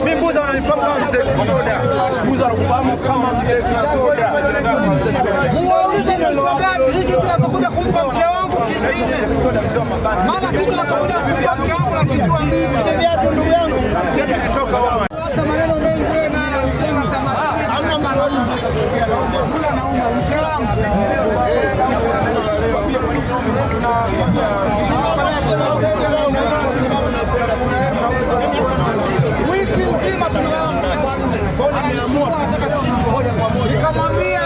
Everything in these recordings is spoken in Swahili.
Mimi Mbuza wananifahamu kama Mzee Kisoda. Mbuza wanakufahamu kama Mzee Kisoda. Muulize ni kitu gani hiki kinachokuja kumpa mke wangu kingine. Maana kitu kinachokuja kumpa mke wangu na kijua nini. Ndugu yangu. Kutoka wao. Acha maneno mengi wewe na sema tamasha. Hamna maneno. Kula nauma mke wangu. Wiki nzima tunalala kwa nne. Nikamwambia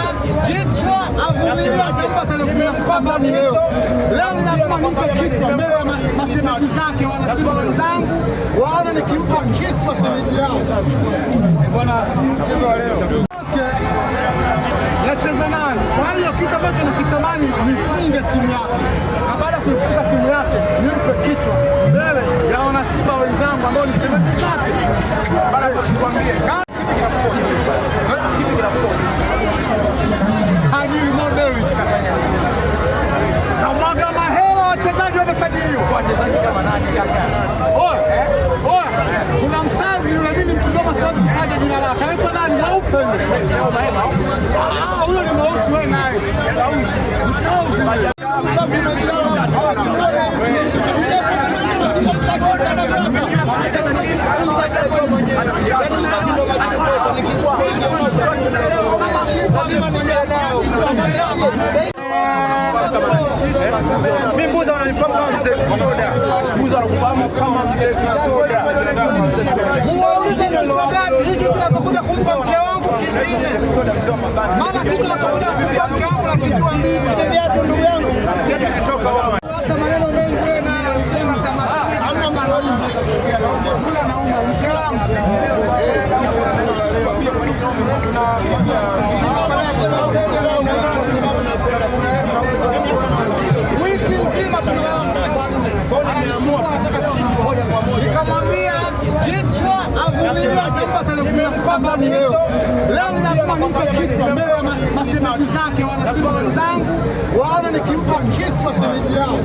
kichwa avumilie atampa tarehe 17 ni leo. Leo lazima nimpe kichwa mbele ya mashemeji zake wanasimu wenzangu waone nikimpa kichwa shemeji yao. Bwana mchezo wa leo. Nacheza naye. Kwa hiyo kitu ambacho nakitamani nifunge timu yake. Na baada ya kuifunga timu yake nimpe kichwa mbele ya wanasimba wenzangu ambao ni shemeji zake. Bana tukwambie. Hajili David. Kamwaga mahela wachezaji wamesajiliwa. Wachezaji kama nani kaka? Kuna msazi yule mimi mkigoma siwezi kutaja jina lake. Anaitwa nani? Mweupe yule. Huyo ni mweusi wewe naye. Msauzi. Mimi Mbuza wananifahamu kama Mzee Kisoda. Mbuza wanakufahamu kama Mzee Kisoda. Muulize ni kitu gani hiki kinachokuja kumpa mke wangu kingine. Maana kitu kinachokuja kumpa mke wangu na kijua nini. Ndugu yangu. Kutoka wao. Acha maneno mengi wewe na sema tamasha. Hamna maneno. Kula nauma mke wangu. Wiki nzima tunalala kwa nne. Nikamwambia kichwa avumilie atampa tarehe 17 ni leo. Leo lazima nimpe kichwa mbele ya mashemeji zake wanasimu wenzangu waone nikimpa kichwa shemeji yao.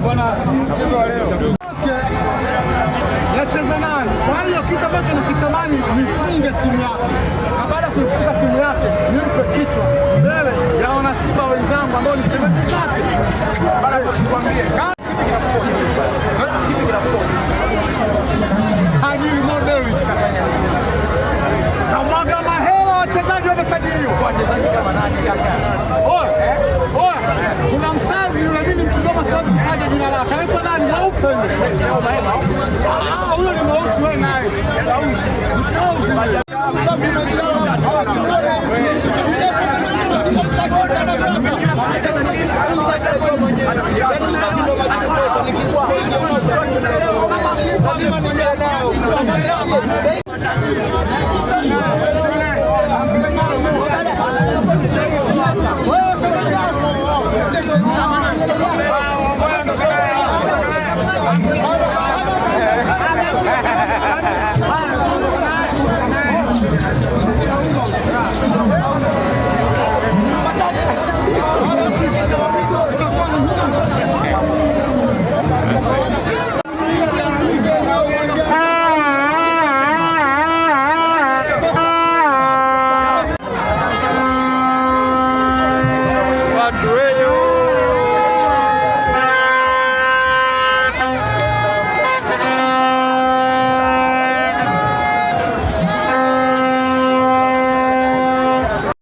Bwana mchezo wa leo. Nacheza naye. Kwa hiyo kitu ambacho nakitamani nifunge timu yake. Na baada ya kuifunga timu yake nimpe kichwa mbele ya wanasimba wenzangu ambao ni shemeji zake. Bana tukwambie. Hajili David. Kamwaga mahela wachezaji wamesajiliwa. Wachezaji kama nani kaka? Kuna msazi yule mimi mkigoma siwezi kutaja jina lake. Anaitwa nani? Mweupe yule. Huyo ni mweusi wewe naye. Msauzi. Lazima niende nao.